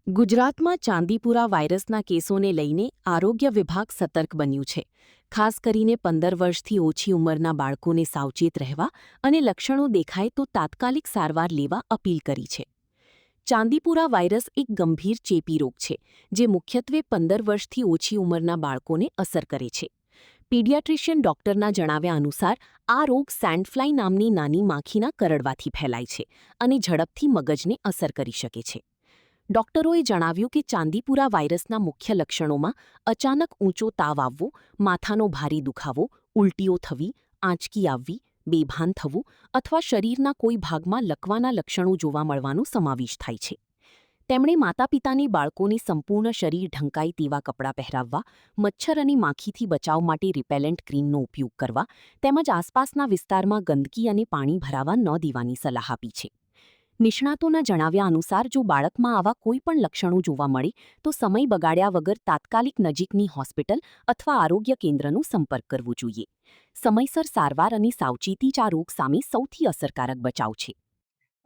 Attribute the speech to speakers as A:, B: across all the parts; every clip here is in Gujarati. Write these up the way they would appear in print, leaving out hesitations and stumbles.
A: ગુજરાતમાં ચાંદીપુરા વાયરસના કેસોને લઈને આરોગ્ય વિભાગ સતર્ક બન્યું છે. ખાસ કરીને 15 વર્ષથી ઓછી ઉંમરના બાળકોને સાવચેત રહેવા અને લક્ષણો દેખાય તો તાત્કાલિક સારવાર લેવા અપીલ કરી છે. ચાંદીપુરા વાયરસ એક ગંભીર ચેપી રોગ છે, જે મુખ્યત્વે 15 વર્ષથી ઓછી ઉંમરના બાળકોને અસર કરે છે. પીડિયાટ્રિશિયન ડોક્ટરના જણાવ્યા અનુસાર આ રોગ સેન્ડફ્લાય નામની નાની માખીના કરડવાથી ફેલાય છે અને ઝડપથી મગજને અસર કરી શકે છે. ડોક્ટરોએ જણાવ્યું કે ચાંદીપુરા વાયરસના મુખ્ય લક્ષણોમાં અચાનક ઊંચો તાવ આવવો, માથાનો ભારે દુખાવો, ઉલટીઓ થવી, આંચકી આવવી, બેભાન થવું અથવા શરીરના કોઈ ભાગમાં લકવાના લક્ષણો જોવા મળવાનો સમાવેશ થાય છે. તેમણે માતાપિતાને બાળકોને સંપૂર્ણ શરીર ઢંકાય તેવા કપડાં પહેરાવવા, મચ્છર અને માખીથી બચાવ માટે રિપેલેન્ટ ક્રીમનો ઉપયોગ કરવા તેમજ આસપાસના વિસ્તારમાં ગંદકી અને પાણી ભરાવા ન દેવાની સલાહ આપી છે. નિષ્ણાતોના જણાવ્યા અનુસાર જો બાળકમાં આવા કોઈપણ લક્ષણો જોવા મળે તો સમય બગાડ્યા વગર તાત્કાલિક નજીકની હોસ્પિટલ અથવા આરોગ્ય કેન્દ્રનો સંપર્ક કરવો જોઈએ. સમયસર સારવાર અને સાવચેતી જ આ રોગ સામે સૌથી અસરકારક બચાવ છે.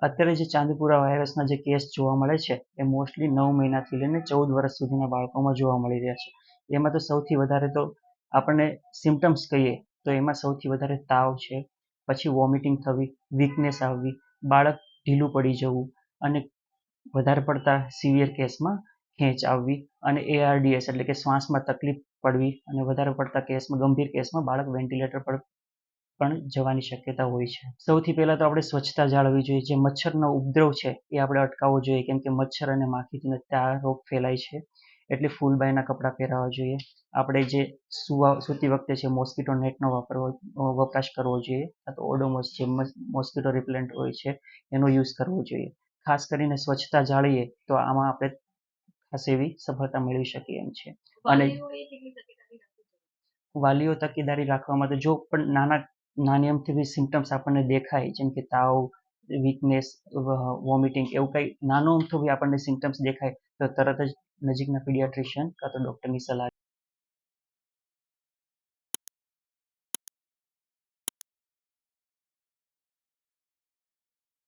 B: અત્યારે જે ચાંદીપુરા વાયરસના જે કેસ જોવા મળે છે એ મોસ્ટલી 9 મહિનાથી લઈને 14 વર્ષ સુધીના બાળકોમાં જોવા મળી રહ્યા છે. એમાં તો સૌથી વધારે તો આપણને સિમ્ટમ્સ કહીએ તો એમાં સૌથી વધારે તાવ છે, પછી વોમિટિંગ થવી, વીકનેસ આવવી, બાળક ઢીલું પડી જવું અને વધારે પડતા સિવિયર કેસમાં ખેંચ આવવી અને ARDS એટલે કે શ્વાસમાં તકલીફ પડવી અને વધારે પડતા કેસમાં ગંભીર કેસમાં બાળક વેન્ટિલેટર પર પણ જવાની શક્યતા હોય છે. સૌથી પહેલાં તો આપણે સ્વચ્છતા જાળવવી જોઈએ. જે મચ્છરનો ઉપદ્રવ છે એ આપણે અટકાવવો જોઈએ, કેમ કે મચ્છર અને માખીથી આ રોગ ફેલાય છે. એટલે ફૂલબાઈના કપડાં પહેરાવવા જોઈએ. આપણે જે સૂતી વખતે છે મોસ્કીટો નેટનો વપરાશ કરવો જોઈએ, કાં તો ઓડોમોસ જે મોસ્કીટો રિપેલન્ટ હોય છે એનો યુઝ કરવો જોઈએ. ખાસ કરીને સ્વચ્છતા જાળવીએ તો આમાં આપણે ખાસ એવી સફળતા મેળવી શકીએ એમ છે. અને વાલીઓ તકેદારી રાખવામાં તો જો પણ નાની અમથી સિમ્ટમ્સ આપણને દેખાય, જેમ કે તાવ, વીકનેસ, વોમિટિંગ એવું કંઈ નાનો અમથો બી આપણને સિમ્ટમ્સ દેખાય તો તરત જ નજીકના પીડિયાટ્રિશિયન કાં તો ડૉક્ટરની સલાહ